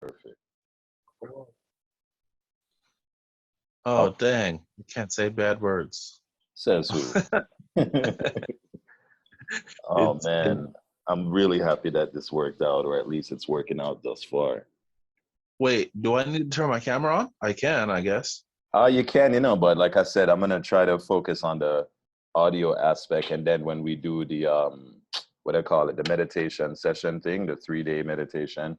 Perfect. Oh, dang. You can't say bad words. Says who? Oh It's man, I'm really happy that this worked out, or at least it's working out thus far. Wait, do I need to turn my camera on? I can, I guess. You can, but like I said, I'm gonna try to focus on the audio aspect, and then when we do the what I call it, the meditation session thing, the 3-day meditation,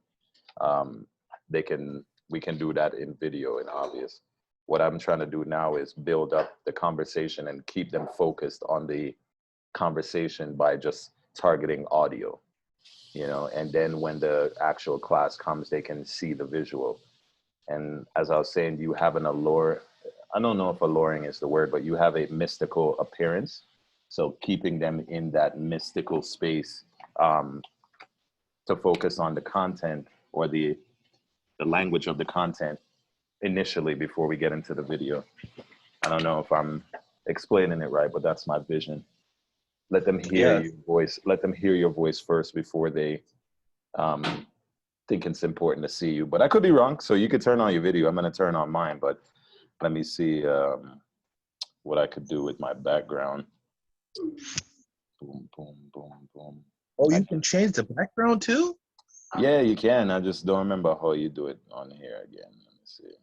um, we can do that in video and obvious. What I'm trying to do now is build up the conversation and keep them focused on the conversation by just targeting audio, and then when the actual class comes, they can see the visual. And as I was saying, you have an allure. I don't know if alluring is the word, but you have a mystical appearance. So keeping them in that mystical space, to focus on the content or the language of the content initially before we get into the video. I don't know if I'm explaining it right, but that's my vision. Let them hear Yeah. your voice. Let them hear your voice first before they think it's important to see you. But I could be wrong, so you could turn on your video. I'm going to turn on mine, but let me see what I could do with my background. Boom, boom, boom, boom. Oh, you can change the background too? Yeah, you can. I just don't remember how you do it on here again. Let me see.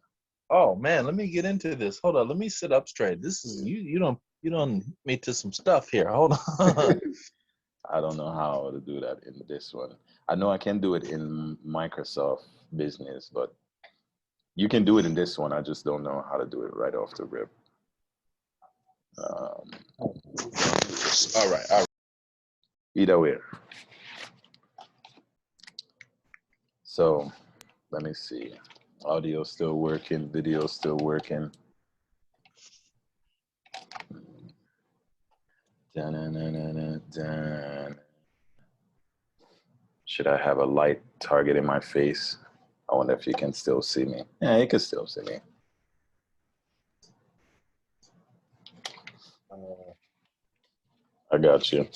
Oh man, let me get into this. Hold on, let me sit up straight. This is you don't hit me to some stuff here. Hold on. I don't know how to do that in this one. I know I can do it in Microsoft Business, but you can do it in this one. I just don't know how to do it right off the rip. All right. Either way. So let me see. Audio still working, video still working. Dun. Should I have a light target in my face? I wonder if you can still see me. Yeah, you can still see me. I got you.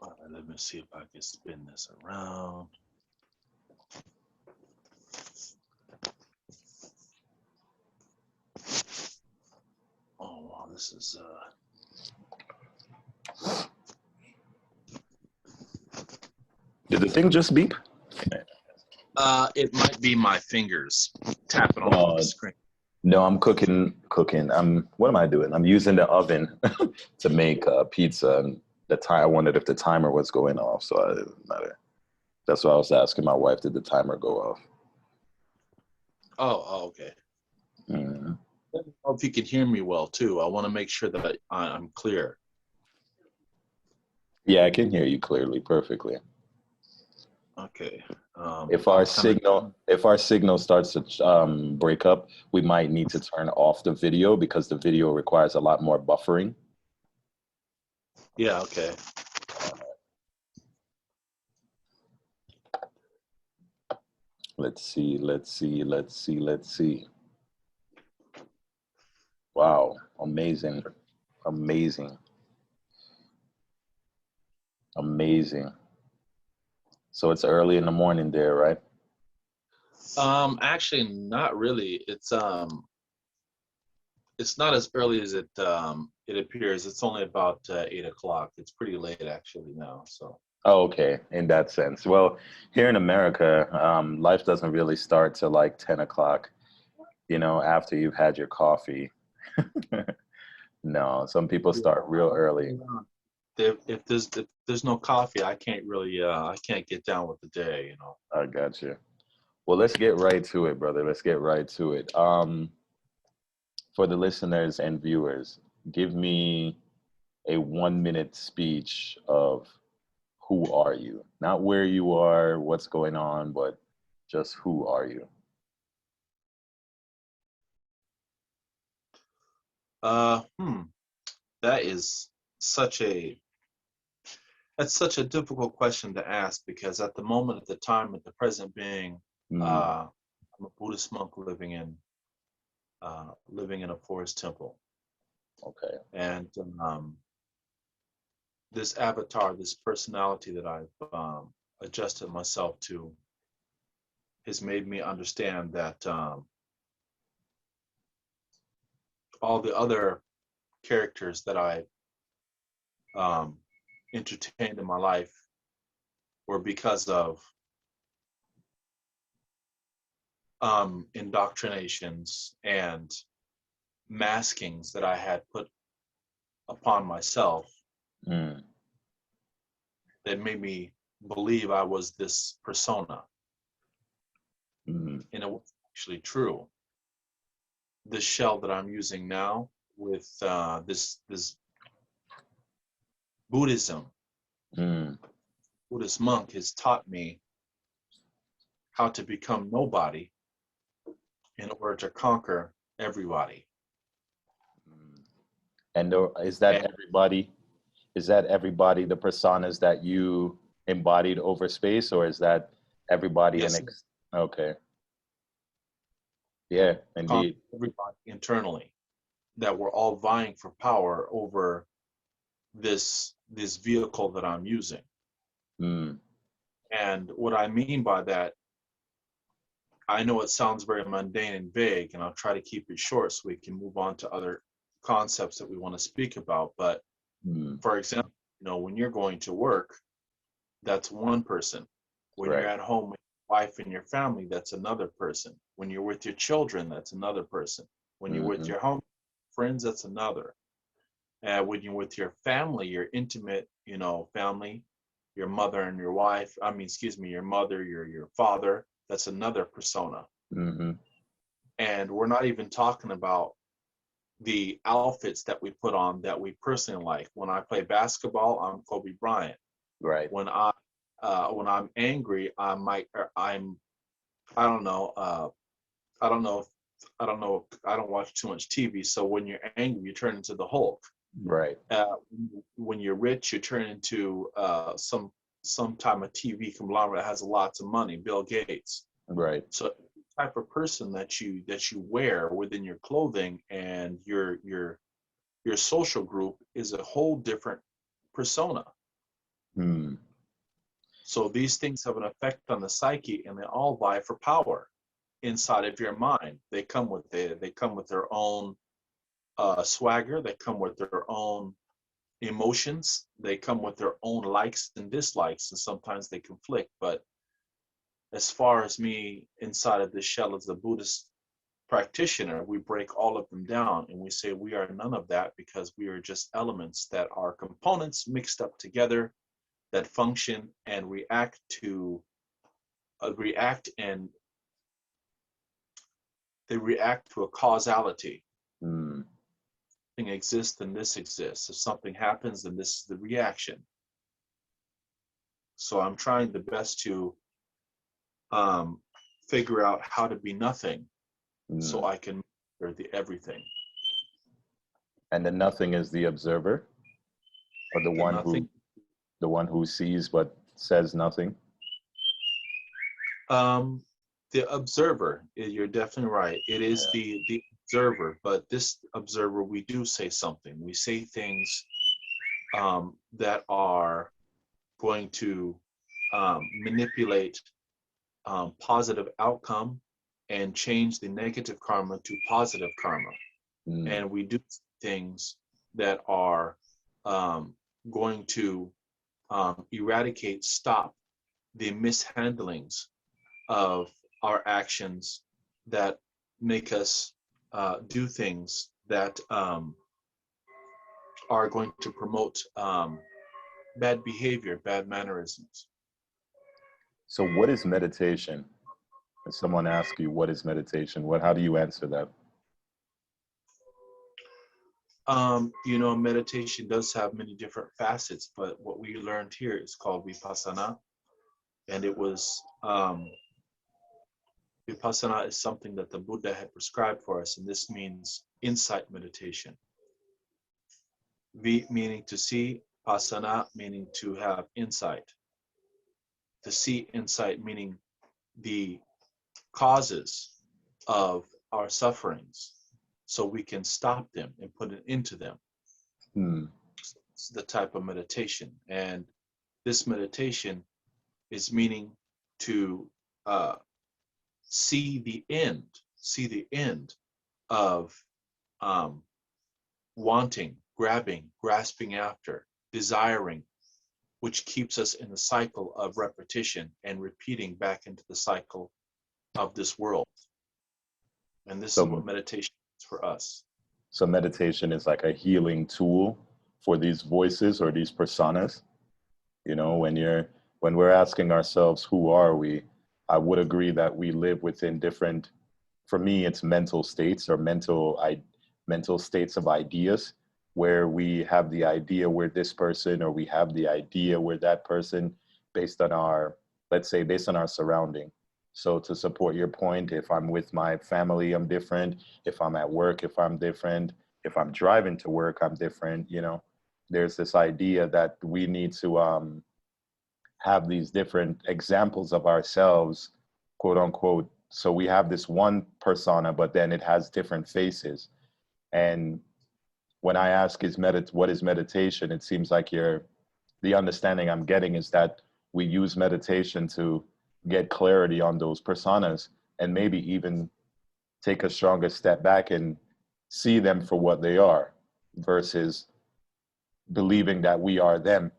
All right, let me see if I can spin this around. Oh wow, this is Did the thing just beep? it might be my fingers tapping on the screen. No, I'm cooking. What am I doing? I'm using the oven to make pizza, and I wondered if the timer was going off, so I didn't matter. That's why I was asking my wife, did the timer go off? Oh, okay. Mm-hmm. I don't know if you can hear me well too. I want to make sure that I'm clear. Yeah, I can hear you clearly, perfectly. Okay. If our signal starts to break up, we might need to turn off the video because the video requires a lot more buffering. Yeah. Okay. Let's see. Wow, amazing. So it's early in the morning there, right? Actually, not really. It's not as early as it appears. It's only about 8 o'clock. It's pretty late actually now. So. Oh, okay, in that sense. Well, here in America, life doesn't really start till like 10 o'clock, after you've had your coffee. No, some people start real early. If there's no coffee, I can't really I can't get down with the day. I got you. Well, let's get right to it, brother. Let's get right to it. For the listeners and viewers, give me a 1-minute speech of who are you? Not where you are, what's going on, but just who are you? That is that's such a difficult question to ask because at the moment, at the time, at the present being, I'm a Buddhist monk living in a forest temple. Okay. And this avatar, this personality that I've adjusted myself to, has made me understand that all the other characters that I entertained in my life were because of indoctrinations and maskings that I had put upon myself Mm. that made me believe I was this persona, Mm. and it was actually true. This shell that I'm using now with this Buddhism, Mm. Buddhist monk has taught me how to become nobody in order to conquer everybody. Mm. And is that And everybody? Is that everybody, the personas that you embodied over space, or is that everybody yes, okay. Yeah, conquer indeed. everybody internally, that we're all vying for power over this vehicle that I'm using. Mm. And what I mean by that, I know it sounds very mundane and vague, and I'll try to keep it short so we can move on to other concepts that we want to speak about. But Mm. for example, when you're going to work, that's one person. When you're Right. at home with your wife and your family, that's another person. When you're with your children, that's another person. When you're with Mm-hmm. your home friends, that's another. When you're with your family, your intimate, family, your mother and your wife, excuse me, your mother, your father, that's another persona. Mm-hmm. And we're not even talking about the outfits that we put on that we personally like. When I play basketball, I'm Kobe Bryant. Right. When I'm angry, I don't know, I don't know, I don't know, I don't watch too much TV. So when you're angry, you turn into the Hulk. Right. Uh, when you're rich, you turn into some type of TV conglomerate that has lots of money, Bill Gates. Right. So the type of person that you wear within your clothing and your social group is a whole different persona. Mm. So these things have an effect on the psyche, and they all vie for power inside of your mind. They come with their own swagger. They come with their own emotions. They come with their own likes and dislikes, and sometimes they conflict. But as far as me inside of this shell as a Buddhist practitioner, we break all of them down and we say we are none of that, because we are just elements that are components mixed up together that function and react and they react to a causality. Mm. Something exists, then this exists. If something happens, then this is the reaction. So I'm trying the best to um, figure out how to be nothing so Mm. I can master the everything. And the nothing is the observer, or The nothing. the one who sees but says nothing. Um, the observer, you're definitely right. It is Yeah. the observer, but this observer, we do say something. We say things that are going to manipulate positive outcome and change the negative karma to positive karma. Mm. And we do things that are um, going to stop the mishandlings of our actions that make us do things that are going to promote bad behavior, bad mannerisms. So what is meditation? If someone asks you what is meditation, how do you answer that? Meditation does have many different facets, but what we learned here is called vipassana, and it was vipassana is something that the Buddha had prescribed for us, and this means insight meditation. Vi meaning to see, pasana meaning to have insight. To see insight meaning the causes of our sufferings so we can stop them and put an end to them. Mm. It's the type of meditation. And this meditation is meaning to see the end of wanting, grabbing, grasping after, desiring, which keeps us in the cycle of repetition and repeating back into the cycle of this world. And this is what So, meditation is for us. so meditation is like a healing tool for these voices or these personas. You know, when we're asking ourselves, who are we? I would agree that we live within different, for me, it's mental states or mental states of ideas where we have the idea we're this person or we have the idea we're that person based on our, let's say, based on our surrounding. So to support your point, if I'm with my family, I'm different. If I'm at work, if I'm different. If I'm driving to work, I'm different. You know, there's this idea that we need to have these different examples of ourselves, quote unquote. So we have this one persona, but then it has different faces. And when I ask what is meditation, it seems like the understanding I'm getting is that we use meditation to get clarity on those personas and maybe even take a stronger step back and see them for what they are versus believing that we are them.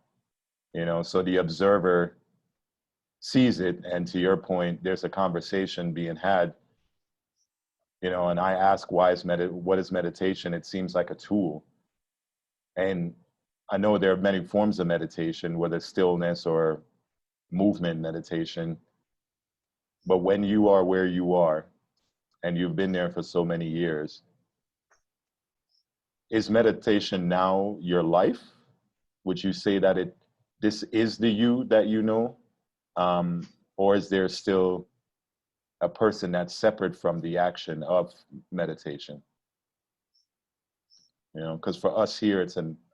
You know, so the observer sees it, and to your point, there's a conversation being had, you know, and I ask, what is meditation? It seems like a tool. And I know there are many forms of meditation, whether stillness or movement meditation, but when you are where you are and you've been there for so many years, is meditation now your life? Would you say that this is the you that you know? Um, or is there still a person that's separate from the action of meditation? You know, because for us here,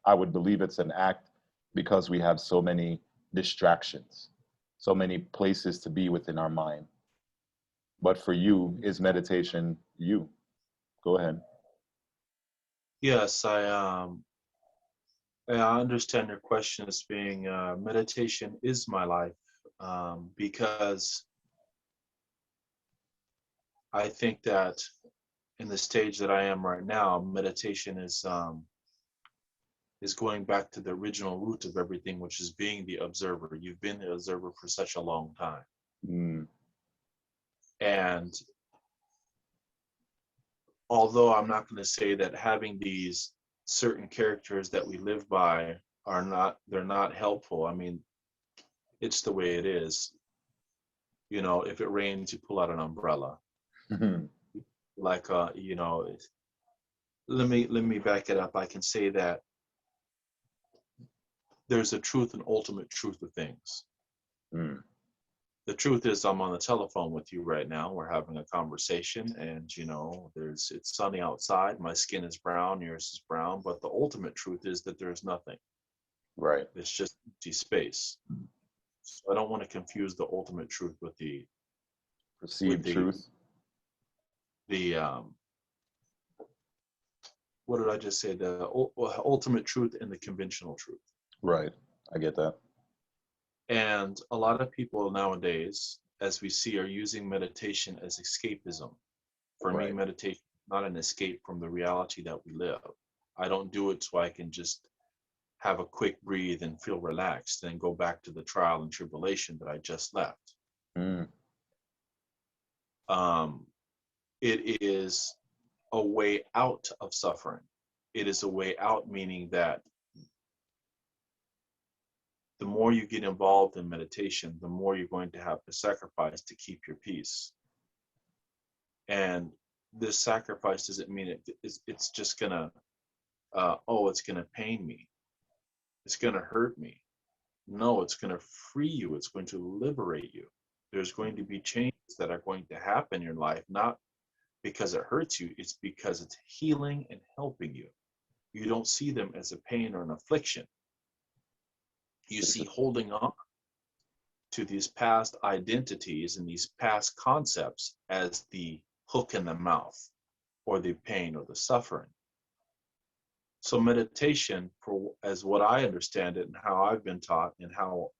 I would believe it's an act because we have so many distractions, so many places to be within our mind. But for you, is meditation you? Go ahead. Yes, I understand your question as being meditation is my life, because I think that in the stage that I am right now, meditation is going back to the original root of everything, which is being the observer. You've been the observer for such a long time. Mm, And although I'm not going to say that having these certain characters that we live by they're not helpful. I mean, it's the way it is. You know, if it rains, you pull out an umbrella. Like, let me back it up. I can say that there's a truth and ultimate truth of things. mm, The truth is I'm on the telephone with you right now. We're having a conversation, and it's sunny outside. My skin is brown, yours is brown, but the ultimate truth is that there's nothing. right. It's just empty space. So I don't want to confuse the ultimate truth with the with Perceived the truth. the what did I just say? The ultimate truth and the conventional truth. Right. I get that. And a lot of people nowadays, as we see, are using meditation as escapism. For me, Right. meditation is not an escape from the reality that we live. I don't do it so I can just have a quick breathe and feel relaxed, then go back to the trial and tribulation that I just left. Mm, Um, it is a way out of suffering. It is a way out, meaning that the more you get involved in meditation, the more you're going to have to sacrifice to keep your peace. And this sacrifice doesn't mean it's just gonna, it's gonna pain me. It's gonna hurt me. No, it's gonna free you. It's going to liberate you. There's going to be changes that are going to happen in your life, not because it hurts you, it's because it's healing and helping you. You don't see them as a pain or an affliction. You it's see holding on to these past identities and these past concepts as the hook in the mouth or the pain or the suffering. So meditation, for as what I understand it and how I've been taught and how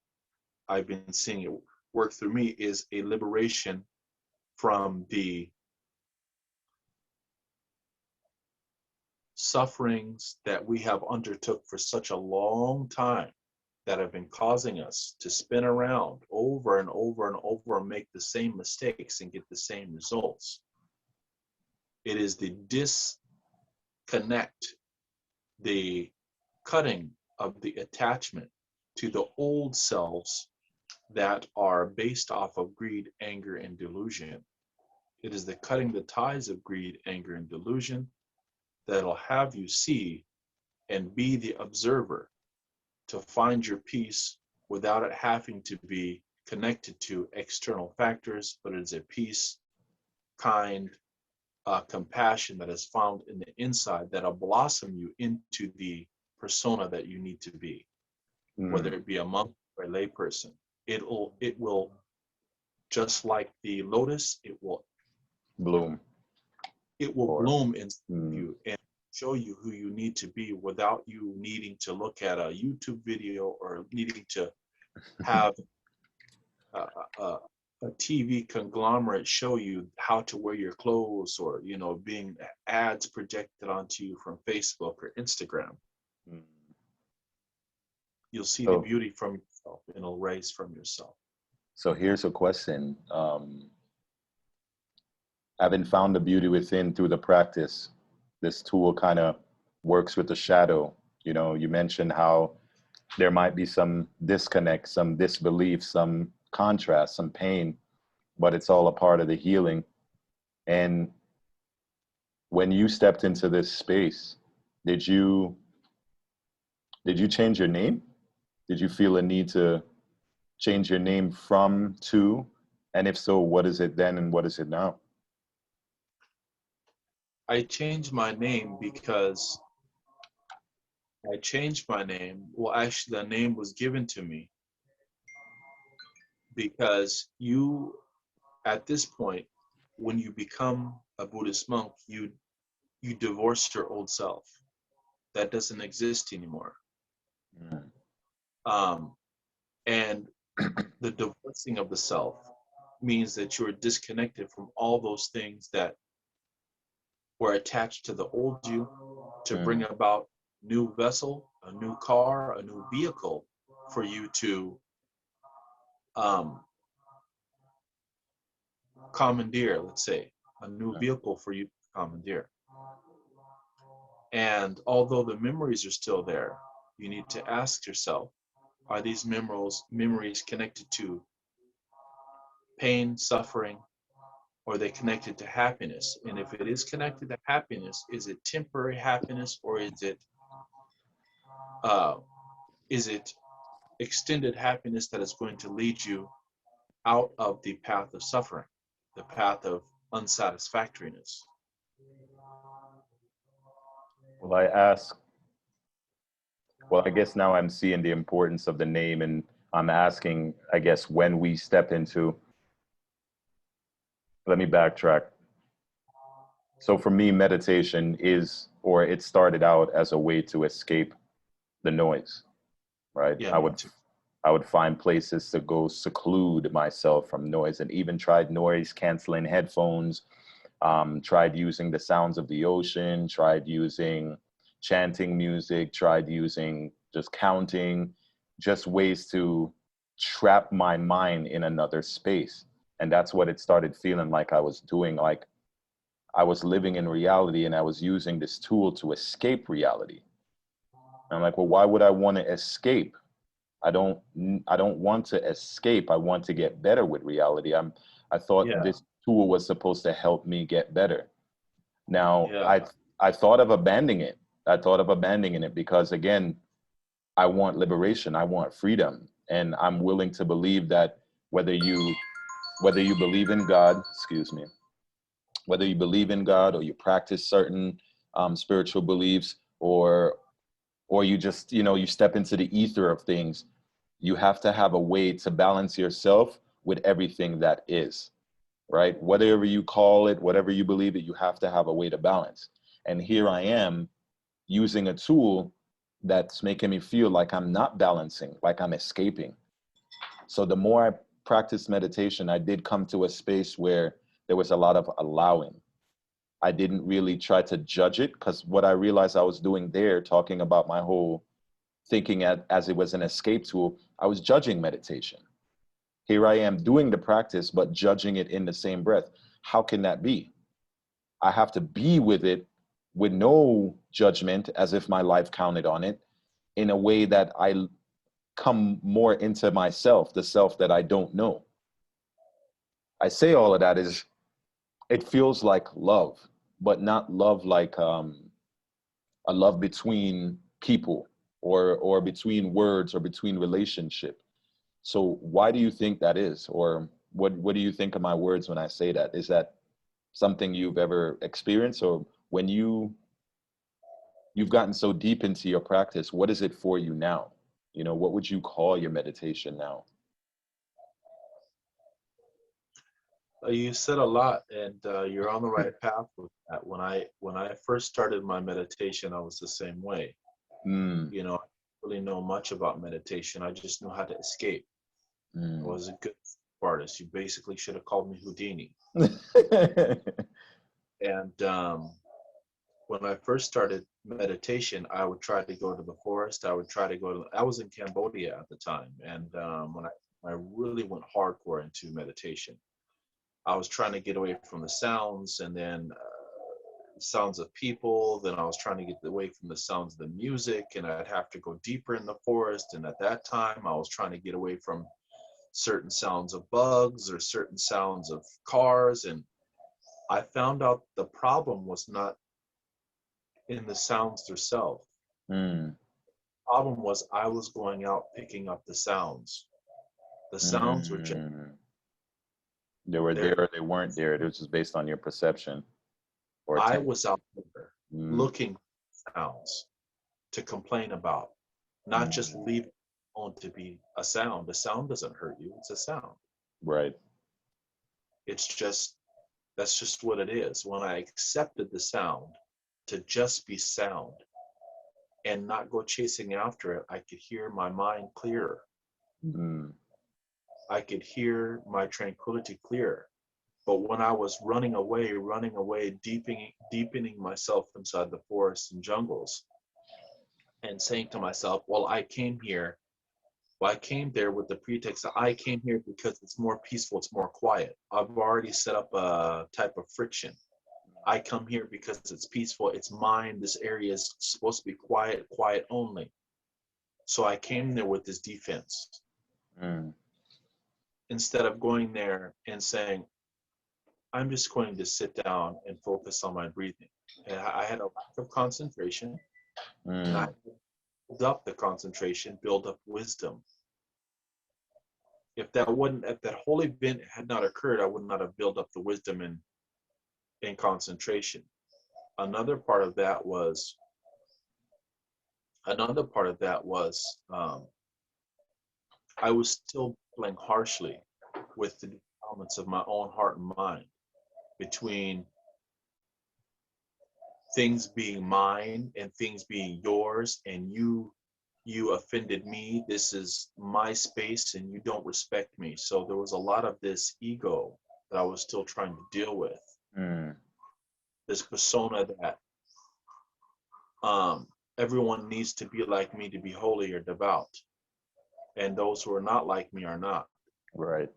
I've been seeing it work through me, is a liberation from the sufferings that we have undertook for such a long time that have been causing us to spin around over and over and over and make the same mistakes and get the same results. It is the disconnect, the cutting of the attachment to the old selves that are based off of greed, anger, and delusion. It is the cutting the ties of greed, anger, and delusion that'll have you see and be the observer to find your peace without it having to be connected to external factors, but it's a peace, kind, compassion that is found in the inside that'll blossom you into the persona that you need to be, whether it be a monk or a layperson. It will, just like the lotus, it will Bloom. bloom inside you and show you who you need to be without you needing to look at a YouTube video or needing to have a TV conglomerate show you how to wear your clothes, or being ads projected onto you from Facebook or Instagram. You'll see the beauty from yourself, and it'll rise from yourself. So here's a question. Having found the beauty within through the practice, this tool kind of works with the shadow. You mentioned how there might be some disconnect, some disbelief, some contrast, some pain, but it's all a part of the healing. And when you stepped into this space, did you change your name? Did you feel a need to change your name from to? And if so, what is it then and what is it now? I changed my name because well, actually, the name was given to me because you, at this point, when you become a Buddhist monk, you divorce your old self. That doesn't exist anymore. And the divorcing of the self means that you're disconnected from all those things that were attached to the old you to bring about new vessel, a new car, a new vehicle for you to commandeer, let's say, a new vehicle for you to commandeer. And although the memories are still there, you need to ask yourself, are these memories connected to pain, suffering, or are they connected to happiness? And if it is connected to happiness, is it temporary happiness, or is it extended happiness that is going to lead you out of the path of suffering, the path of unsatisfactoriness? Well, I guess now I'm seeing the importance of the name, and I'm asking, I guess, when we step into, let me backtrack. So for me, meditation it started out as a way to escape the noise, right? Yeah, I would find places to go seclude myself from noise, and even tried noise canceling headphones, tried using the sounds of the ocean, tried using chanting music, tried using just counting, just ways to trap my mind in another space. And that's what it started feeling like I was doing. Like I was living in reality and I was using this tool to escape reality. And I'm like, well, why would I want to escape? I don't want to escape. I want to get better with reality. I thought this tool was supposed to help me get better. Now, I thought of abandoning it. I thought of abandoning it because, again, I want liberation. I want freedom. And I'm willing to believe that whether you believe in God, whether you believe in God or you practice certain spiritual beliefs, or you just, you step into the ether of things, you have to have a way to balance yourself with everything that is, right? Whatever you call it, whatever you believe it, you have to have a way to balance. And here I am using a tool that's making me feel like I'm not balancing, like I'm escaping. So the more I practiced meditation, I did come to a space where there was a lot of allowing. I didn't really try to judge it, because what I realized I was doing there, talking about my whole thinking as it was an escape tool, I was judging meditation. Here I am doing the practice, but judging it in the same breath. How can that be? I have to be with it with no judgment, as if my life counted on it, in a way that I come more into myself, the self that I don't know. I say all of that is, it feels like love, but not love like a love between people, or between words, or between relationship. So why do you think that is? Or what do you think of my words when I say that? Is that something you've ever experienced? Or when you've gotten so deep into your practice, what is it for you now? You know, what would you call your meditation now? You said a lot, and you're on the right path with that. When I first started my meditation, I was the same way. Mm, You know, I didn't really know much about meditation. I just knew how to escape. I mm. was a good artist. You basically should have called me Houdini. And when I first started meditation, I would try to go to the forest. I would try to go to. I was in Cambodia at the time, and when I really went hardcore into meditation, I was trying to get away from the sounds, and then sounds of people. Then I was trying to get away from the sounds of the music, and I'd have to go deeper in the forest. And at that time, I was trying to get away from certain sounds of bugs or certain sounds of cars. And I found out the problem was not in the sounds themselves. Mm, The problem was I was going out picking up the sounds. The sounds were just mm. They were there there. or they weren't there. It was just based on your perception or I attention. was out there Mm, looking for sounds to complain about, not just mm. leave it alone to be a sound. A sound doesn't hurt you, it's a sound. Right. It's just, that's just what it is. When I accepted the sound to just be sound and not go chasing after it, I could hear my mind clearer. Mm, I could hear my tranquility clearer. But when I was running away, deepening myself inside the forests and jungles, and saying to myself, well, I came there with the pretext that I came here because it's more peaceful, it's more quiet. I've already set up a type of friction. I come here because it's peaceful, it's mine, this area is supposed to be quiet, quiet only. So I came there with this defense mm. instead of going there and saying, I'm just going to sit down and focus on my breathing. And I had a lack of concentration, and I Mm, built up the concentration, build up wisdom. If that whole event had not occurred, I would not have built up the wisdom and concentration. Another part of that was I was still playing harshly with the elements of my own heart and mind, between things being mine and things being yours, and you offended me, this is my space and you don't respect me. So there was a lot of this ego that I was still trying to deal with, mm. this persona that everyone needs to be like me to be holy or devout, and those who are not like me are not. Right.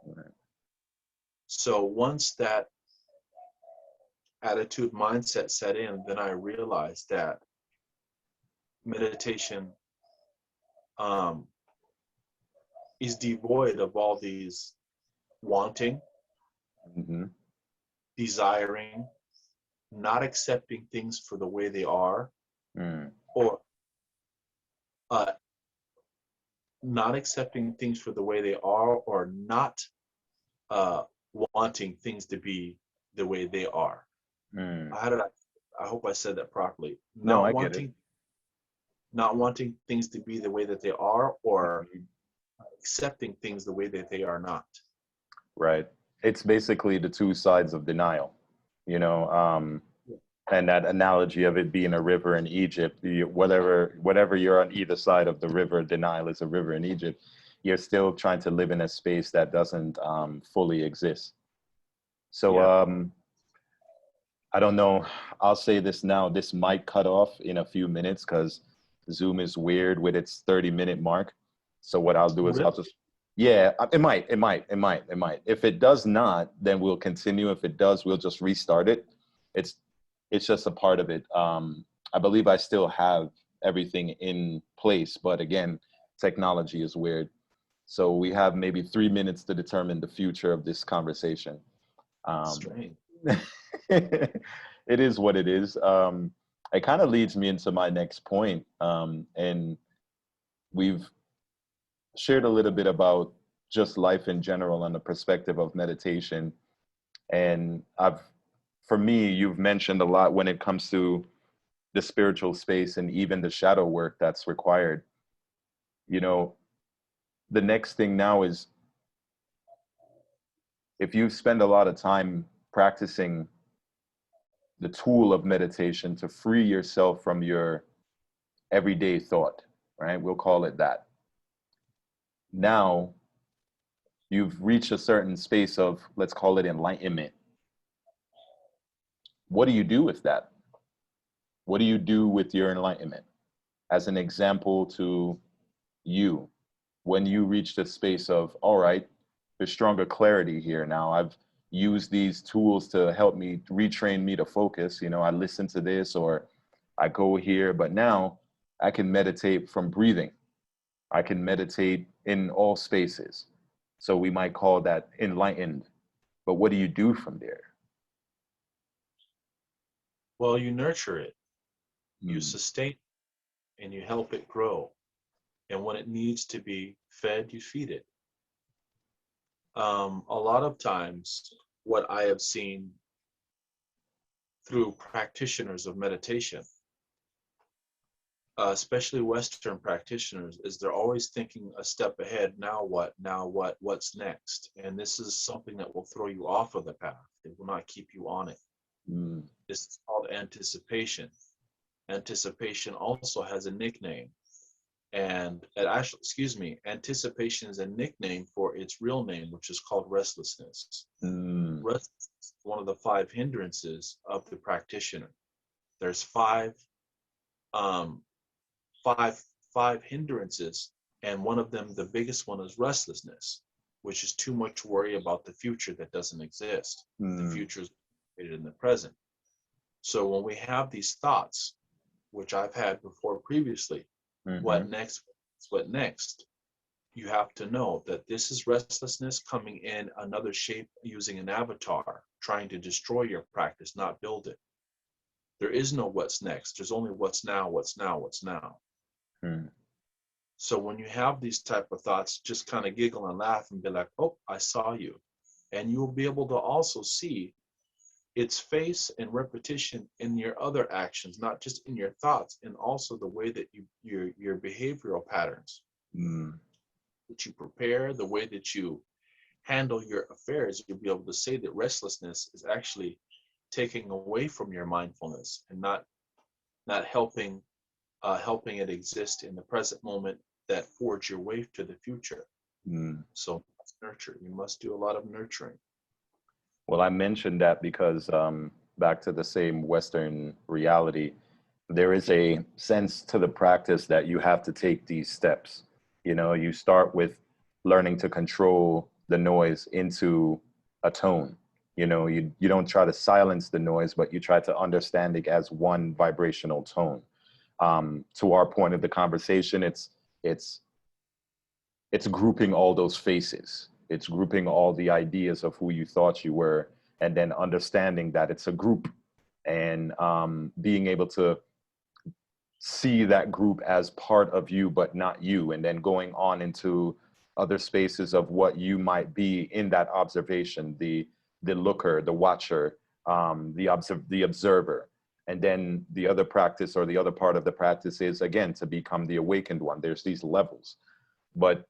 Right. So once that attitude mindset set in, then I realized that meditation um, is devoid of all these wanting, Mm-hmm. desiring, not accepting things for the way they are, Mm, or uh, not accepting things for the way they are, or not uh, wanting things to be the way they are. mm. How did I hope I said that properly. No, I get it. Not wanting things to be the way that they are, or Mhm. accepting things the way that they are not. Right. It's basically the two sides of denial, you know, and that analogy of it being a river in Egypt, whatever you're on either side of the river, denial is a river in Egypt. You're still trying to live in a space that doesn't fully exist. So Yeah. I don't know. I'll say this now. This might cut off in a few minutes because Zoom is weird with its 30-minute mark. So what I'll do is Really? I'll just, yeah, it might. If it does not, then we'll continue. If it does, we'll just restart it. It's it's just a part of it. I believe I still have everything in place, but again, technology is weird. So we have maybe 3 minutes to determine the future of this conversation. Um, Strange. it is what it is. It kind of leads me into my next point. And we've shared a little bit about just life in general and the perspective of meditation. And for me, you've mentioned a lot when it comes to the spiritual space and even the shadow work that's required. You know, the next thing now is if you spend a lot of time practicing the tool of meditation to free yourself from your everyday thought, right? We'll call it that. Now you've reached a certain space of, let's call it enlightenment. What do you do with that? What do you do with your enlightenment? As an example to you, when you reach the space of, all right, there's stronger clarity here now. I've used these tools to help me retrain me to focus. You know, I listen to this or I go here, but now I can meditate from breathing. I can meditate in all spaces. So we might call that enlightened. But what do you do from there? Well, you nurture it, you Mm, sustain, and you help it grow. And when it needs to be fed, you feed it. A lot of times, what I have seen through practitioners of meditation, especially Western practitioners, is they're always thinking a step ahead. Now what? Now what? What's next? And this is something that will throw you off of the path. It will not keep you on it. mm, This is called anticipation. Anticipation also has a nickname. And it actually, excuse me, anticipation is a nickname for its real name, which is called restlessness. mm, Restlessness is one of the five hindrances of the practitioner. There's um, five, five hindrances, and one of them, the biggest one, is restlessness, which is too much worry about the future that doesn't exist. The mm, future is created in the present. So when we have these thoughts, which I've had before previously, what mm-hmm, next? What next? You have to know that this is restlessness coming in another shape using an avatar, trying to destroy your practice, not build it. There is no what's next. There's only what's now, what's now, what's now. mm, So when you have these type of thoughts, just kind of giggle and laugh and be like, oh, I saw you. And you'll be able to also see its face and repetition in your other actions, not just in your thoughts, and also the way that your behavioral patterns, mm, that you prepare, the way that you handle your affairs. You'll be able to say that restlessness is actually taking away from your mindfulness and not helping it exist in the present moment that forge your way to the future. mm. So nurture. You must do a lot of nurturing. Well, I mentioned that because back to the same Western reality, there is a sense to the practice that you have to take these steps. You know, you start with learning to control the noise into a tone. You know, you don't try to silence the noise, but you try to understand it as one vibrational tone. To our point of the conversation, it's it's grouping all those faces. It's grouping all the ideas of who you thought you were, and then understanding that it's a group, and being able to see that group as part of you, but not you, and then going on into other spaces of what you might be in that observation, the looker, the watcher, the observer. And then the other practice or the other part of the practice is again to become the awakened one. There's these levels, but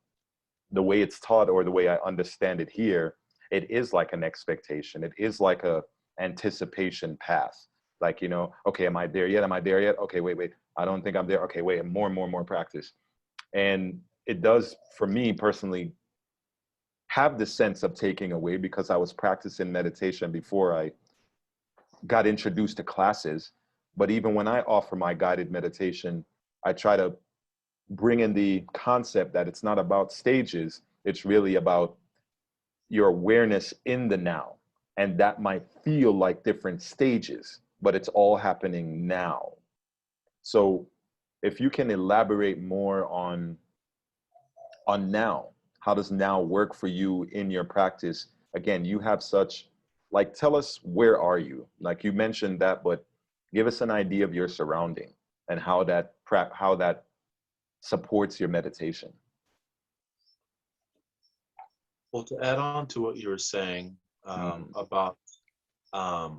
the way it's taught or the way I understand it here, it is like an expectation. It is like a anticipation path. Like, you know, okay, am I there yet? Am I there yet? Okay, wait. I don't think I'm there. Okay, wait, more practice. And it does, for me personally, have the sense of taking away because I was practicing meditation before I got introduced to classes. But even when I offer my guided meditation, I try to bring in the concept that it's not about stages. It's really about your awareness in the now. And that might feel like different stages, but it's all happening now. So if you can elaborate more on now, how does now work for you in your practice? Again, you have such, like, tell us, where are you? Like you mentioned that, but give us an idea of your surrounding and how that supports your meditation. Well, to add on to what you were saying about the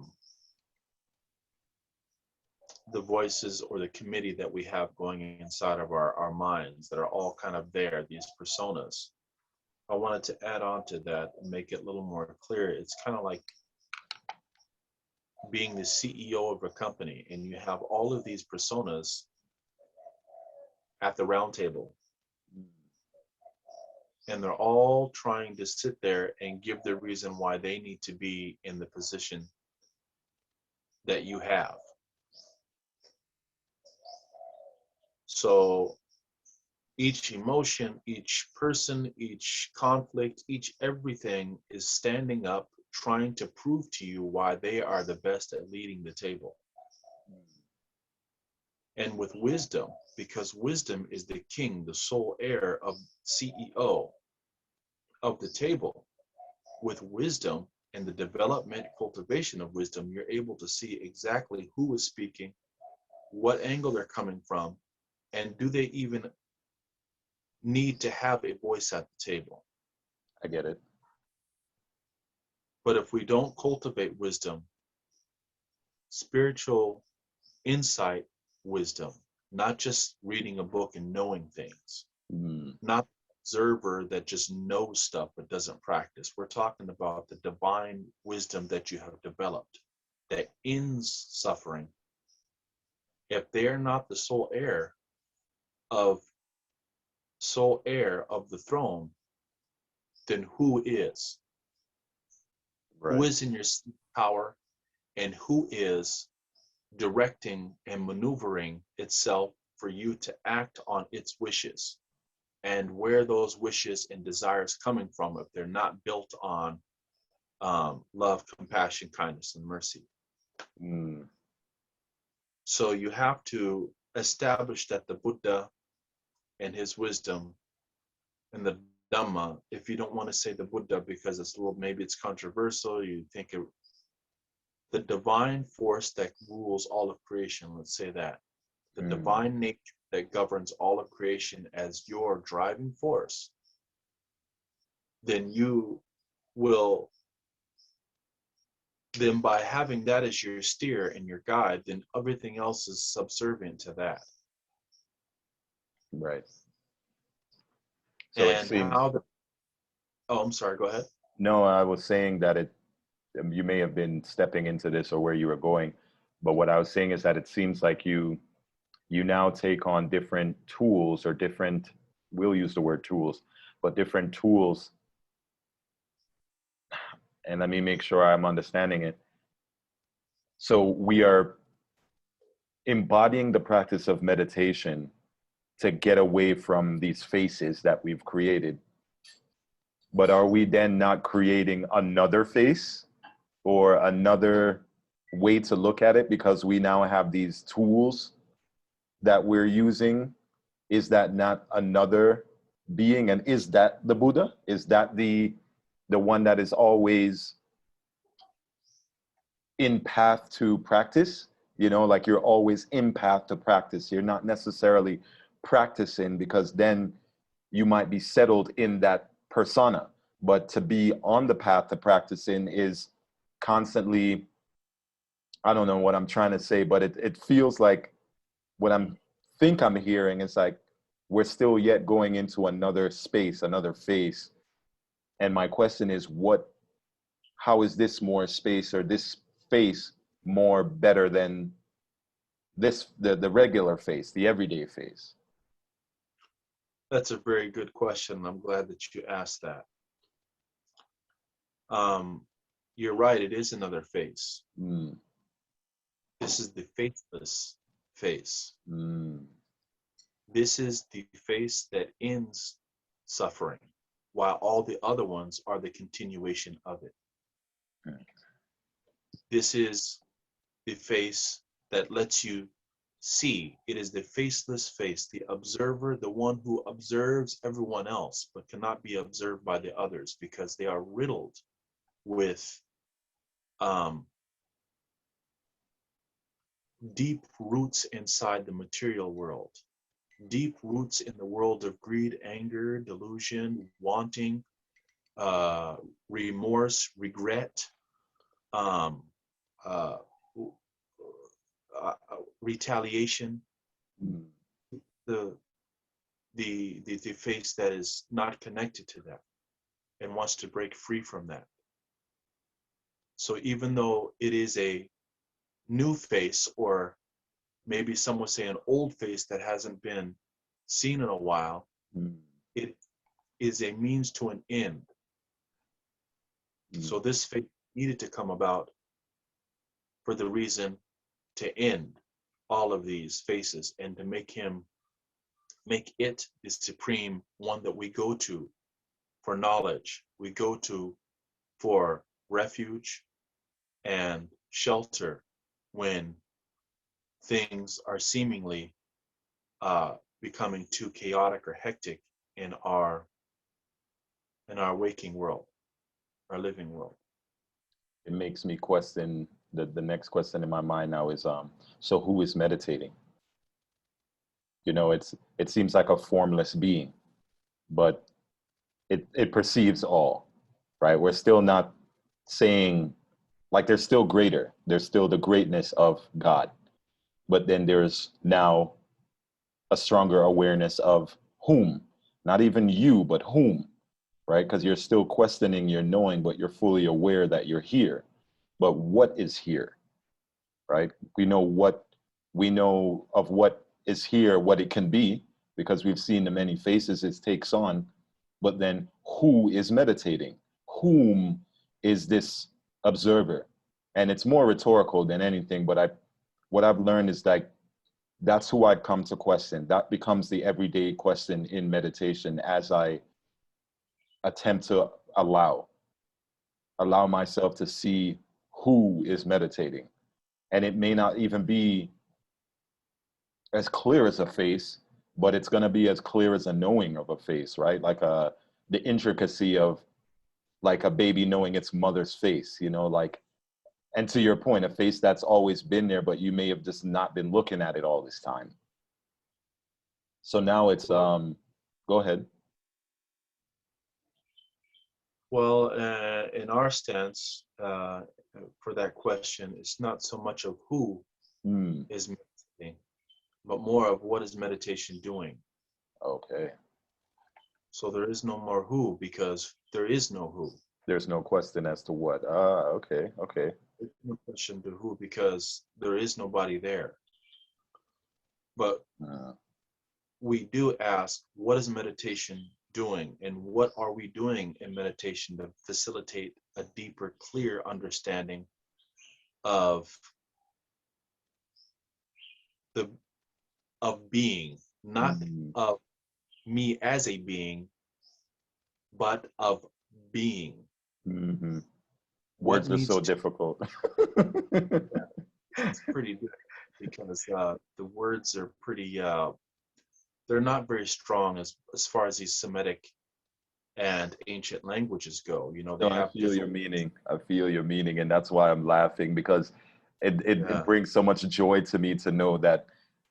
voices or the committee that we have going inside of our minds that are all kind of there, these personas. I wanted to add on to that and make it a little more clear. It's kind of like being the CEO of a company and you have all of these personas at the round table. And they're all trying to sit there and give the reason why they need to be in the position that you have. So each emotion, each person, each conflict, each everything is standing up, trying to prove to you why they are the best at leading the table. And with wisdom, because wisdom is the king, the sole heir of CEO of the table, with wisdom and the development, cultivation of wisdom, you're able to see exactly who is speaking, what angle they're coming from, and do they even need to have a voice at the table. I get it. But if we don't cultivate wisdom, spiritual insight wisdom, not just reading a book and knowing things, not observer that just knows stuff but doesn't practice. We're talking about the divine wisdom that you have developed that ends suffering. If they're not the sole heir of the throne, then who is? Right. Who is in your power and who is directing and maneuvering itself for you to act on its wishes, and where those wishes and desires coming from if they're not built on love, compassion, kindness, and mercy. So you have to establish that the Buddha and his wisdom and the Dhamma, if you don't want to say the Buddha because it's maybe it's controversial, you think the divine force that rules all of creation, let's say that, the divine nature that governs all of creation as your driving force, then you will, then by having that as your steer and your guide, then everything else is subservient to that. Right. So And it seems. Oh, I'm sorry, go ahead. No, I was saying that you may have been stepping into this or where you were going, but what I was saying is that it seems like you now take on different tools or different, we'll use the word tools, but different tools. And let me make sure I'm understanding it. So we are embodying the practice of meditation to get away from these faces that we've created. But are we then not creating another face or another way to look at it because we now have these tools that we're using? Is that not another being? And is that the Buddha? Is that the one that is always in path to practice? You know, like you're always in path to practice. You're not necessarily practicing because then you might be settled in that persona. But to be on the path to practicing is constantly, I don't know what I'm trying to say, but it feels like what I'm hearing is like we're still yet going into another space, another phase. And my question is, how is this more space or this phase more better than the regular phase, the everyday phase? That's a very good question. I'm glad that you asked that. You're right, it is another face. Mm, This is the faceless face. mm, This is the face that ends suffering, while all the other ones are the continuation of it. mm. This is the face that lets you see. It is the faceless face, the observer, the one who observes everyone else, but cannot be observed by the others because they are riddled with um, deep roots inside the material world, deep roots in the world of greed, anger, delusion, wanting, uh, remorse, regret, um, uh, retaliation. Mm. The, the face that is not connected to that and wants to break free from that. So even though it is a new face, or maybe some would say an old face that hasn't been seen in a while, Mm, it is a means to an end. mm, So this face needed to come about for the reason to end all of these faces and to make it the supreme one that we go to for knowledge, we go to for refuge and shelter when things are seemingly becoming too chaotic or hectic in our waking world, our living world. it makes me question the next question in my mind now is so who is meditating? You know, it seems like a formless being, but it perceives all, right? We're still not saying like there's still greater, there's still the greatness of God, but then there's now a stronger awareness of whom, not even you, but whom, right? Because you're still questioning your knowing, but you're fully aware that you're here. But what is here, right? We know of what is here, what it can be, because we've seen the many faces it takes on. But then who is meditating? Whom is this observer? And it's more rhetorical than anything, but what I've learned is that that's who I'd come to question. That becomes the everyday question in meditation as I attempt to allow myself to see who is meditating. And it may not even be as clear as a face, but it's going to be as clear as a knowing of a face, right? Like the intricacy of like a baby knowing its mother's face, you know, like, and to your point, a face that's always been there, but you may have just not been looking at it all this time. So now it's Well, go ahead. in our stance, for that question, it's not so much of who Hmm. is meditating, but more of what is meditation doing. Okay. So there is no more who because there is no who. There's no question as to what. Ah, okay, okay. There's no question to who because there is nobody there. But Uh, we do ask, what is meditation doing? And what are we doing in meditation to facilitate a deeper, clear understanding of the of being, not mm, of me as a being, but of being. hmm. What Words are needs so to difficult. yeah, it's pretty difficult because the words are pretty they're not very strong as far as these Semitic and ancient languages go. You know, No, they I have feel your different meaning. I feel your meaning, and that's why I'm laughing because it yeah, brings so much joy to me to know that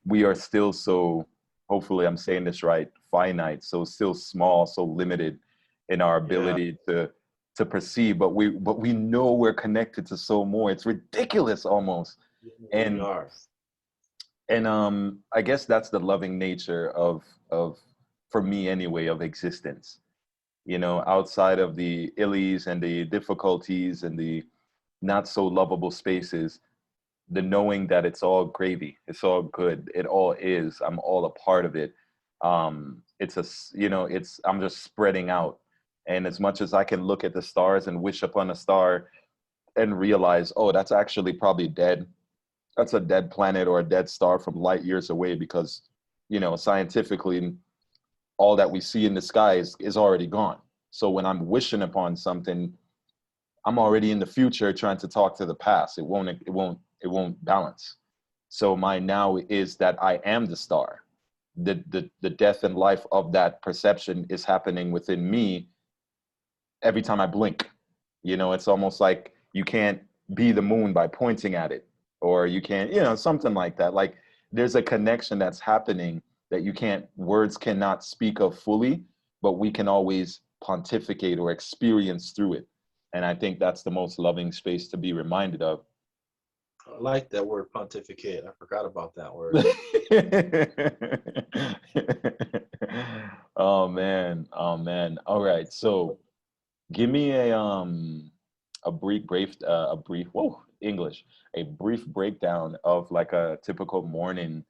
we are still so, hopefully I'm saying this right, finite, so still small, so limited in our yeah, ability to perceive, but we know we're connected to so more. It's ridiculous almost. we And are. I guess that's the loving nature of for me anyway of existence, you know, outside of the illies and the difficulties and the not so lovable spaces, the knowing that it's all gravy, it's all good, it all is, I'm all a part of it. It's a, you know, it's, I'm just spreading out. And as much as I can look at the stars and wish upon a star and realize, oh, that's actually probably dead. That's a dead planet or a dead star from light years away, because, you know, scientifically, all that we see in the sky is already gone. So when I'm wishing upon something, I'm already in the future trying to talk to the past. It won't balance. So my now is that I am the star. The death and life of that perception is happening within me every time I blink. You know, it's almost like you can't be the moon by pointing at it, or you can't, you know, something like that. Like there's a connection that's happening that words cannot speak of fully, but we can always pontificate or experience through it. And I think that's the most loving space to be reminded of. I like that word pontificate. I forgot about that word. Oh man, oh man. All right, so give me a brief whoa English, a brief breakdown of like a typical morning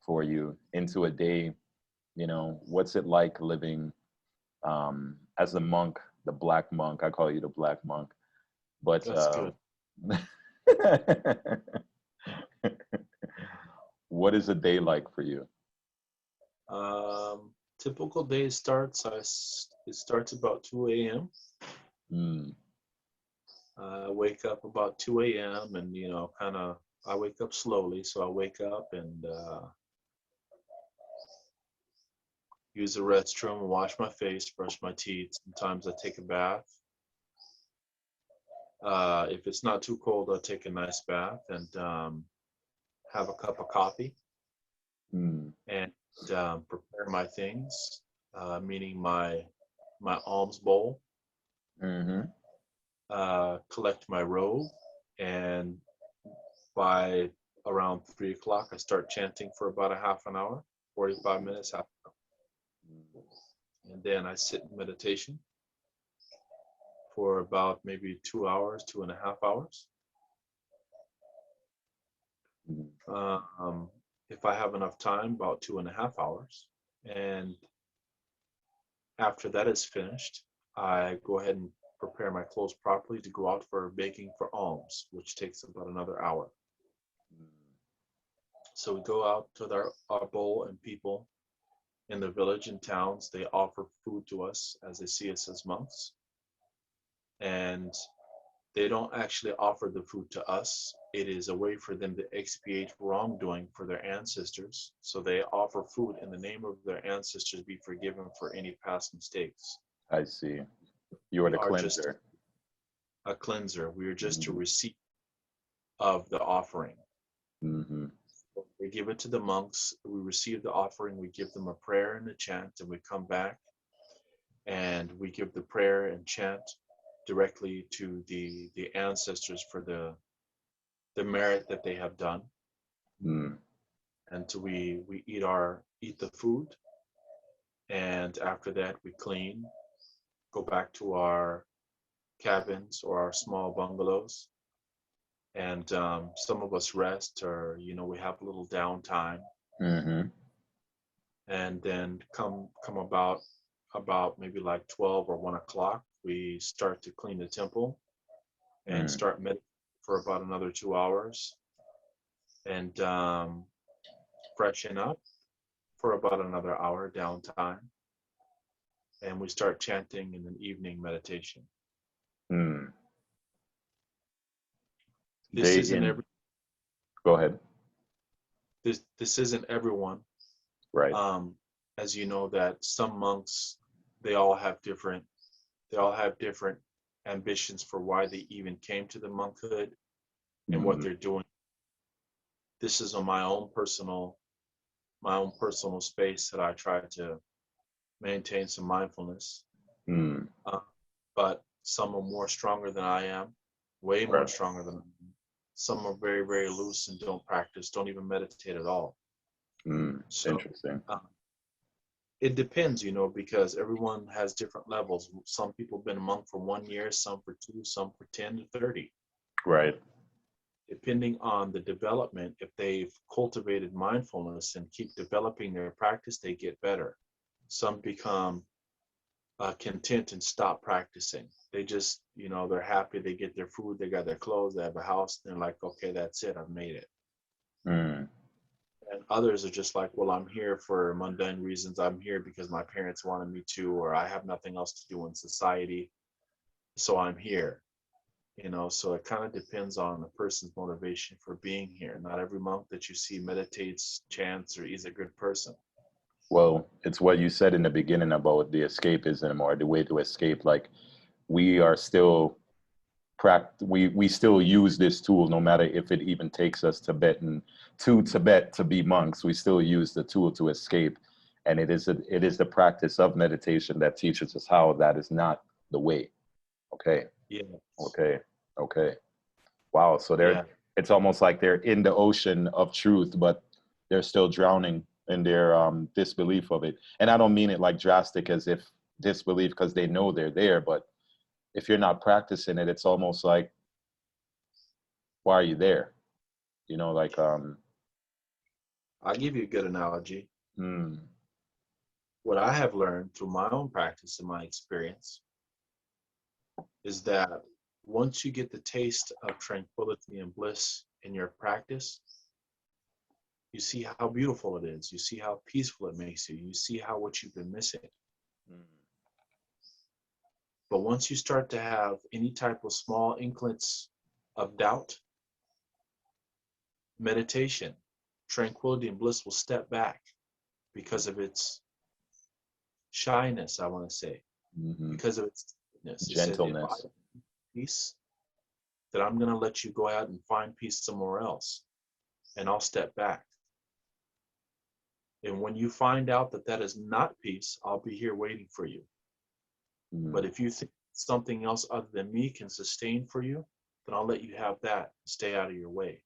for you into a day. You know, what's it like living as the monk, the black monk? I call you the black monk, but That's good. what is a day like for you? Typical day starts. It starts about 2 a.m. Mm, I wake up about 2 a.m. and kind of I wake up slowly, so I wake up and use the restroom, wash my face, brush my teeth. Sometimes I take a bath. If it's not too cold, I'll take a nice bath and have a cup of coffee mm, and prepare my things, meaning my alms bowl, mm-hmm, collect my robe, and by around 3 o'clock, I start chanting for about a half an hour, 45 minutes, half an hour. And then I sit in meditation for about maybe 2 hours, 2.5 hours. mm, If I have enough time, about 2.5 hours. And after that is finished, I go ahead and prepare my clothes properly to go out for begging for alms, which takes about another hour. So we go out to our bowl, and people in the village and towns, they offer food to us as they see us as monks. And they don't actually offer the food to us. It is a way for them to expiate wrongdoing for their ancestors. So they offer food in the name of their ancestors to be forgiven for any past mistakes. I see. You are We the are just cleanser. a cleanser. We are just a Mm-hmm, receipt of the offering. mm-hmm, We give it to the monks. We receive the offering. We give them a prayer and a chant, and we come back and we give the prayer and chant directly to the ancestors for the merit that they have done. mm, And so we eat the food, and after that we clean, go back to our cabins or our small bungalows, and some of us rest, or we have a little downtime, mm-hmm, and then come about maybe like 12 or 1 o'clock, we start to clean the temple and mm, start meditating for about another 2 hours, and freshen up for about another hour downtime, and we start chanting in an evening meditation. mm. This Day isn't in. every Go ahead. this isn't everyone. Right. Um, as you know, that some monks, they all have different they all have different ambitions for why they even came to the monkhood and what Mm-hmm, they're doing. This is on my own personal space that I try to maintain some mindfulness. mm, Uh, but some are more stronger than I am, way more right. stronger than I am. Some are very, very loose and don't practice, don't even meditate at all. Mm, So interesting. uh, it depends, because everyone has different levels. Some people have been a monk for 1 year, some for 2, some for 10 to 30. Right. Depending on the development, if they've cultivated mindfulness and keep developing their practice, they get better. Some become content and stop practicing. They just, they're happy. They get their food. They got their clothes. They have a house. They're like, okay, that's it. I've made it. Mm. And others are just like, well, I'm here for mundane reasons. I'm here because my parents wanted me to, or I have nothing else to do in society, so I'm here. So it kind of depends on the person's motivation for being here. Not every monk that you see meditates, chants, or is a good person. Well, it's what you said in the beginning about the escapism or the way to escape. Like we are still we still use this tool, no matter if it even takes us to Tibet to be monks. We still use the tool to escape, and it is the practice of meditation that teaches us how that is not the way. Okay. Yeah. Okay. Okay. Wow. So Yeah. it's almost like they're in the ocean of truth, but they're still drowning in their disbelief of it. And I don't mean it like drastic as if disbelief because they know they're there, but if you're not practicing it, it's almost like, why are you there? Like I'll give you a good analogy. hmm, What I have learned through my own practice and my experience is that once you get the taste of tranquility and bliss in your practice, you see how beautiful it is. You see how peaceful it makes you. You see how what you've been missing. hmm, But once you start to have any type of small inklings of doubt, meditation, tranquility and bliss will step back because of its shyness, I want to say, mm-hmm. because of its goodness. It says, if I Gentleness. have peace, then I'm going to let you go out and find peace somewhere else, and I'll step back. And when you find out that that is not peace, I'll be here waiting for you. Mm. But if you think something else other than me can sustain for you, then I'll let you have that. Stay out of your way.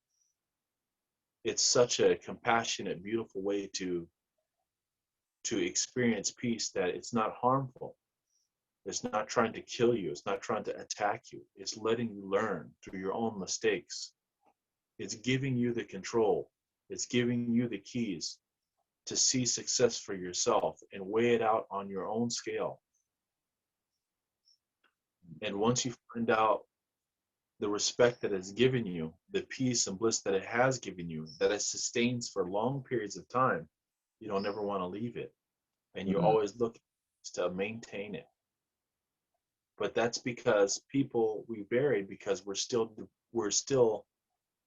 It's such a compassionate, beautiful way to experience peace, that it's not harmful. It's not trying to kill you. It's not trying to attack you. It's letting you learn through your own mistakes. It's giving you the control. It's giving you the keys to see success for yourself and weigh it out on your own scale. And once you find out the respect that it's given you, the peace and bliss that it has given you, that it sustains for long periods of time, you don't ever want to leave it. And you Mm-hmm. always look to maintain it. But that's because we vary because we're still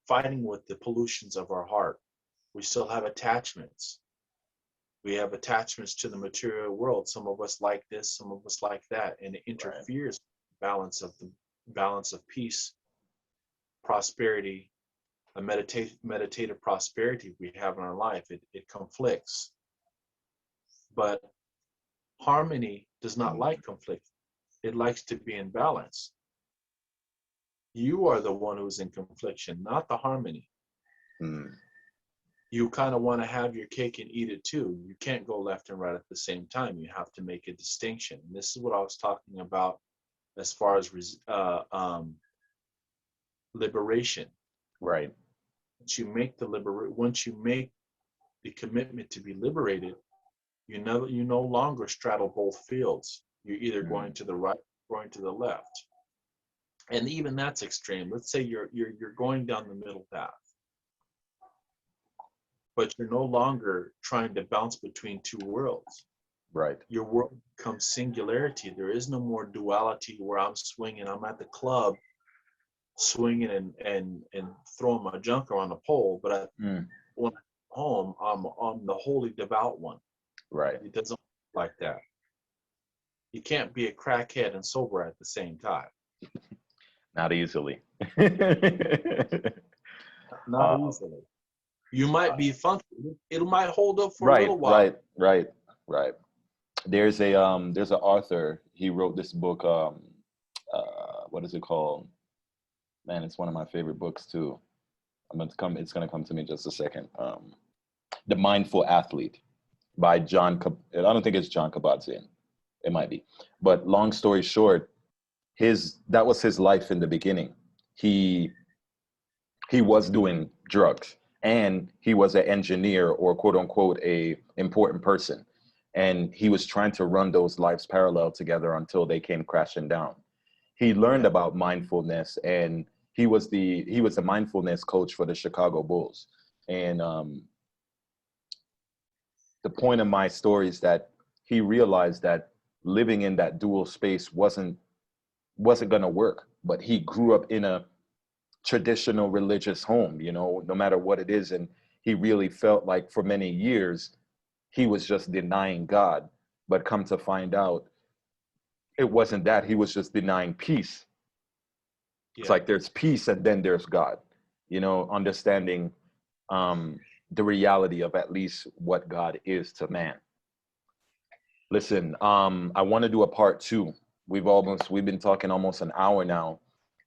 fighting with the pollutions of our heart. We still have attachments. We have attachments to the material world. Some of us like this, some of us like that, and it interferes with the balance of peace, prosperity, a meditative prosperity we have in our life. It conflicts. But harmony does not like conflict. It likes to be in balance. You are the one who's in confliction, not the harmony. Mm. You kind of want to have your cake and eat it too. You can't go left and right at the same time. You have to make a distinction. And this is what I was talking about as far as liberation. Right. Once you make the commitment to be liberated, you no longer straddle both fields. You're either going to the right, or going to the left. And even that's extreme. Let's say you're going down the middle path, but you're no longer trying to bounce between two worlds. Right. Your world becomes singularity. There is no more duality where I'm swinging. I'm at the club swinging and throwing my junk on a pole, but when I'm home, I'm the holy devout one. Right. It doesn't work like that. You can't be a crackhead and sober at the same time. Not easily. Not easily. You might be funky. It might hold up for a little while. Right. There's an author. He wrote this book. What is it called? Man, it's one of my favorite books too. It's gonna come to me in just a second. The Mindful Athlete by John. I don't think it's John Kabat-Zinn. It might be. But long story short, that was his life in the beginning. He was doing drugs, and he was an engineer, or quote unquote a important person. and he was trying to run those lives parallel together until they came crashing down. He learned Yeah. about mindfulness, and he was a mindfulness coach for the Chicago Bulls. And the point of my story is that he realized that living in that dual space wasn't going to work. But he grew up in a traditional religious home, you know, no matter what it is. And he really felt like for many years he was just denying God. But come to find out, it wasn't that. He was just denying peace. It's Yeah. like there's peace and then there's God, you know, understanding the reality of at least what God is to man. Listen, I want to do a part two. We've been talking almost an hour now,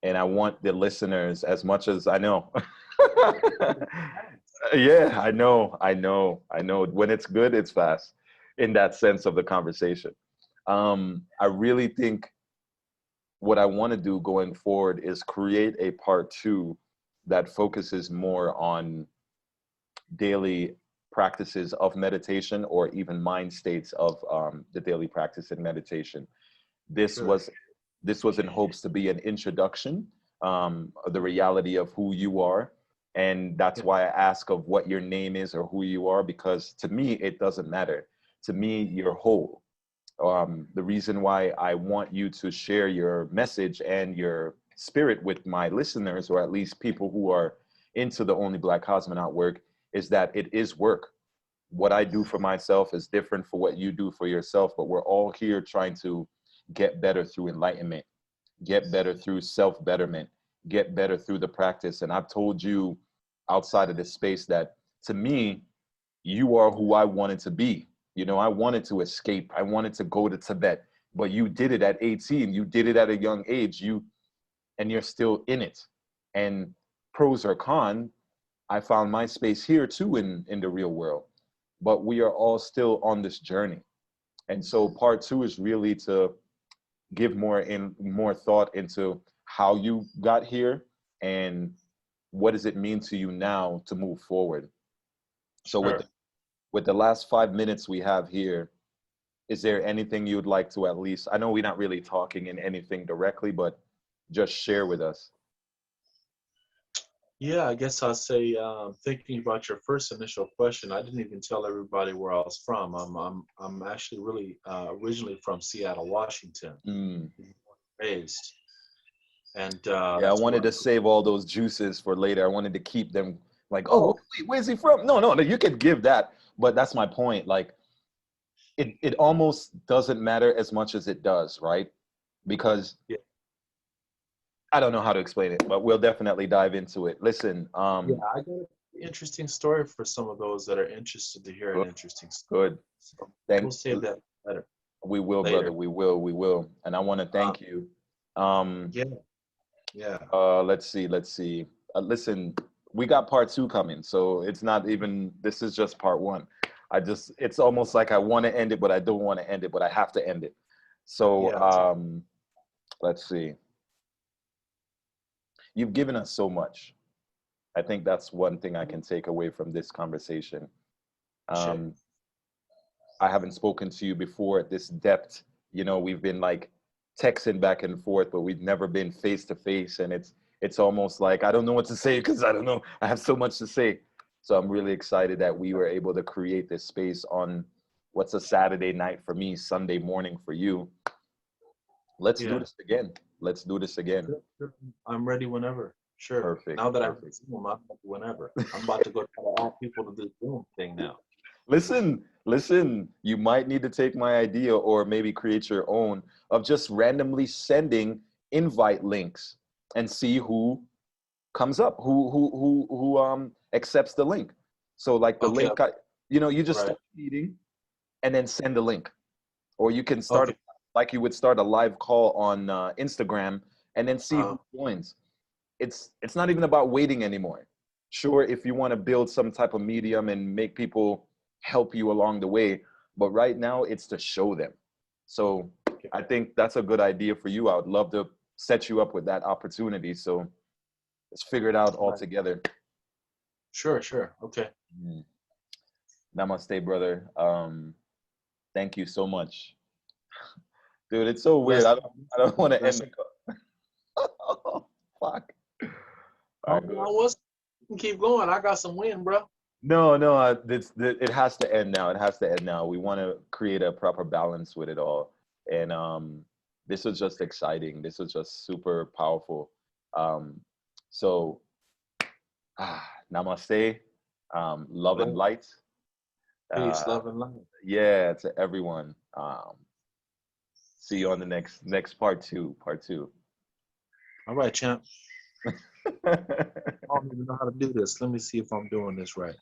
and I want the listeners, as much as I know. Yeah, I know. When it's good, it's fast in that sense of the conversation. I really think what I want to do going forward is create a part two that focuses more on daily practices of meditation or even mind states of the daily practice in meditation. This Sure. was this was in hopes to be an introduction of the reality of who you are, and that's Yeah. why I ask of what your name is or who you are, because to me it doesn't matter. To me, you're whole. The reason why I want you to share your message and your spirit with my listeners, or at least people who are into the Only Black Cosmonaut work, is that it is work. What I do for myself is different for what you do for yourself, but we're all here trying to get better through enlightenment, get better through self betterment, get better through the practice. And I've told you outside of this space that to me, you are who I wanted to be. You know, I wanted to escape. I wanted to go to Tibet, but you did it at 18. You did it at a young age. And you're still in it. And pros or con, I found my space here too in the real world. But we are all still on this journey. And so part two is really to give more thought into how you got here and what does it mean to you now to move forward. So Sure. with the last 5 minutes we have here, is there anything you'd like to at least, I know we're not really talking in anything directly, but just share with us? Yeah, I guess I'll say, thinking about your first initial question, I didn't even tell everybody where I was from. I'm actually really originally from Seattle, Washington, Mm. raised, and Yeah, I that's wanted where. to save all those juices for later. I wanted to keep them like, oh, Oh, wait, where's he from? No, no, no, you could give that, but that's my point. Like, it almost doesn't matter as much as it does, right? Because yeah, I don't know how to explain it, but we'll definitely dive into it. Listen, yeah. I got an interesting story for some of those that are interested to hear an good, interesting story. good. So we'll Thank save that better we will, brother. later. We will. And I want to Uh, thank you. Um, yeah, yeah. let's see. Listen, we got part two coming, so it's not even. This is just part one. It's almost like I want to end it, but I don't want to end it, but I have to end it. So, Yeah, let's see. You've given us so much. I think that's one thing I can take away from this conversation. appreciate. Um, I haven't spoken to you before at this depth. You know, we've been like texting back and forth, but we've never been face to face. And it's almost like I don't know what to say because I don't know. I have so much to say. So I'm really excited that we were able to create this space on what's a Saturday night for me, Sunday morning for you. Let's do Yeah, this again. Let's do this again. sure, sure. I'm ready whenever. Sure. Perfect. Now that I've Perfect. Zoom, I'm ready whenever. I'm about to go try to add people to this Zoom thing now. Listen, you might need to take my idea or maybe create your own of just randomly sending invite links and see who comes up, who accepts the link. So like the Okay. link, you just Right. start a meeting and then send the link. Or you can start Okay. like you would start a live call on Instagram and then see Uh, who joins. It's not even about waiting anymore. Sure, if you want to build some type of medium and make people help you along the way, but right now it's to show them. So okay. I think that's a good idea for you. I would love to set you up with that opportunity. So let's figure it out all Right. together. Sure. Sure. Okay. Mm. Namaste, brother. Thank you so much. Dude, it's so weird. Bless. I don't want to end Bless. the call. Fuck. All Oh, right, good. no, you can keep going. I got some wind, bro. No, no, it has to end now. It has to end now. We want to create a proper balance with it all. And this was just exciting. This was just super powerful. Um, so, namaste. Love and light. Peace, Uh, love, and light. yeah, to everyone. See you on the next part two. Part two. All right, champ. I don't even know how to do this. Let me see if I'm doing this right.